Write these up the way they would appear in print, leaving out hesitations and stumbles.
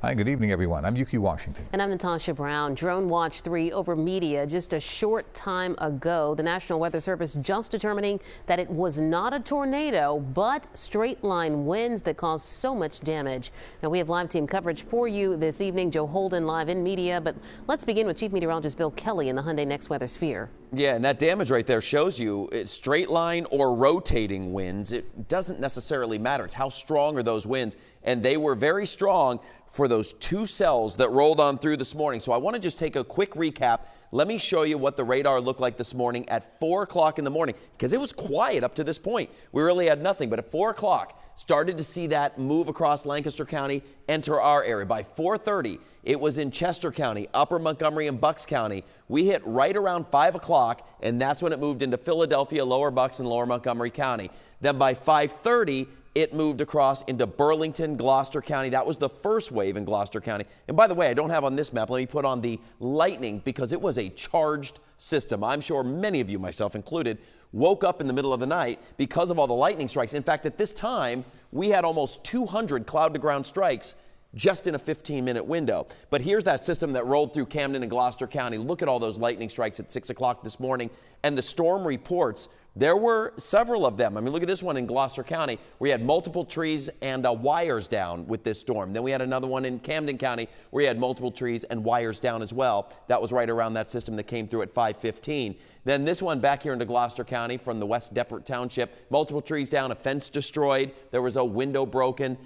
Hi, good evening, everyone. I'm Yuki Washington. And I'm Natasha Brown. Drone Watch 3 over media just a short time ago. The National Weather Service just determining that it was not a tornado, but straight line winds that caused so much damage. Now, we have live team coverage for you this evening. Joe Holden live in media. But let's begin with Chief Meteorologist Bill Kelly in the Hyundai Next Weather Sphere. Yeah, and that damage right there shows you it's straight line or rotating winds. It doesn't necessarily matter. It's how strong are those winds. And they were very strong for those two cells that rolled on through this morning. So I want to just take a quick recap. Let me show you what the radar looked like this morning at 4 o'clock in the morning, because it was quiet up to this point. We really had nothing, but at 4 o'clock, started to see that move across Lancaster County, enter our area. By 4:30, it was in Chester County, Upper Montgomery, and Bucks County. We hit right around 5 o'clock, and that's when it moved into Philadelphia, Lower Bucks, and Lower Montgomery County. Then by 5:30, it moved across into Burlington, Gloucester County. That was the first wave in Gloucester County. And by the way, I don't have on this map, let me put on the lightning, because it was a charged system. I'm sure many of you, myself included, woke up in the middle of the night because of all the lightning strikes. In fact, at this time, we had almost 200 cloud-to-ground strikes just in a 15-minute window. But here's that system that rolled through Camden and Gloucester County. Look at all those lightning strikes at 6 o'clock this morning. And the storm reports, there were several of them. I mean, look at this one in Gloucester County. We had multiple trees and wires down with this storm. Then we had another one in Camden County where we had multiple trees and wires down as well. That was right around that system that came through at 5:15. Then this one back here into Gloucester County from the West Deptford Township, multiple trees down, a fence destroyed. There was a window broken.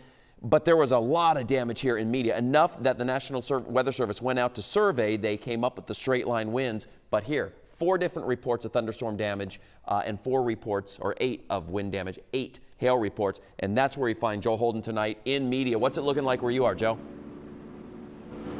But there was a lot of damage here in media, enough that the National Weather Service went out to survey. They came up with the straight line winds. But here, 4 different reports of thunderstorm damage and 4 reports, or 8 of wind damage, 8 hail reports. And that's where you find Joe Holden tonight in media. What's it looking like where you are, Joe?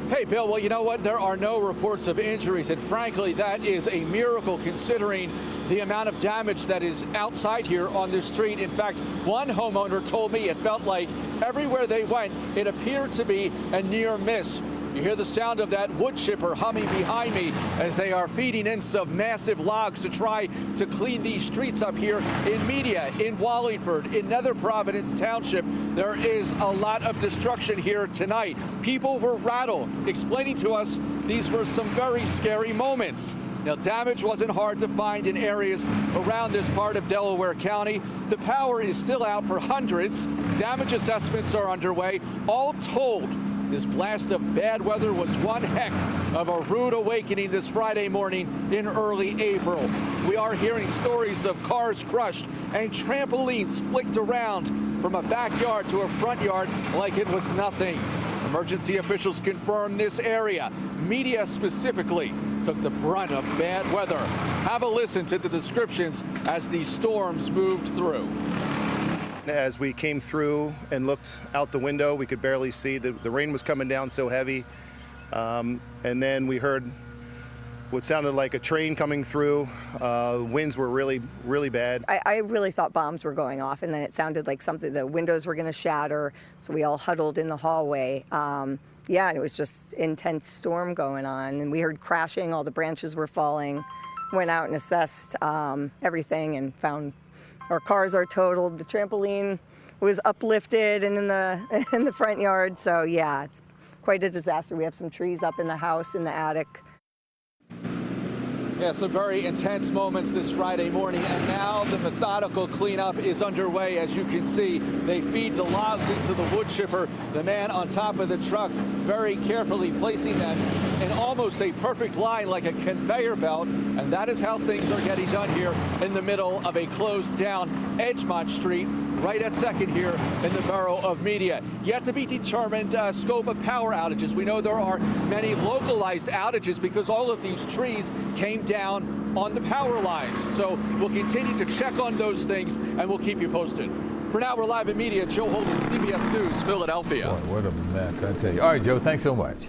Hey, Bill, well, you know what? There are no reports of injuries, and frankly, that is a miracle considering the amount of damage that is outside here on this street. In fact, one homeowner told me it felt like everywhere they went, it appeared to be a near miss. You hear the sound of that wood chipper humming behind me as they are feeding in some massive logs to try to clean these streets up here in Media, in Wallingford, in Nether Providence Township. There is a lot of destruction here tonight. People were rattled, explaining to us these were some very scary moments. Now, damage wasn't hard to find in areas around this part of Delaware County. The power is still out for hundreds. Damage assessments are underway. All told, this blast of bad weather was one heck of a rude awakening this Friday morning in early April. We are hearing stories of cars crushed and trampolines flicked around from a backyard to a front yard like it was nothing. Emergency officials confirm this area, media specifically, took the brunt of bad weather. Have a listen to the descriptions as these storms moved through. As we came through and looked out the window, we could barely see. The rain was coming down so heavy. And then we heard what sounded like a train coming through. Winds were really, really bad. I really thought bombs were going off, and then it sounded like something, the windows were going to shatter. So we all huddled in the hallway. Yeah, and it was just intense storm going on. And we heard crashing, all the branches were falling. Went out and assessed everything and found our cars are totaled. The trampoline was uplifted and in the front yard. So yeah, it's quite a disaster. We have some trees up in the house in the attic. Yeah, some very intense moments this Friday morning, and now the methodical cleanup is underway. As you can see, they feed the logs into the wood chipper. The man on top of the truck very carefully placing them in almost a perfect line like a conveyor belt, and that is how things are getting done here in the middle of a closed down Edgemont Street, right at 2nd here in the borough of Media. Yet to be determined scope of power outages. We know there are many localized outages because all of these trees came down on the power lines. So we'll continue to check on those things and we'll keep you posted. For now, we're live in Media. Joe Holden, CBS News, Philadelphia. Boy, what a mess, I tell you. All right, Joe, thanks so much.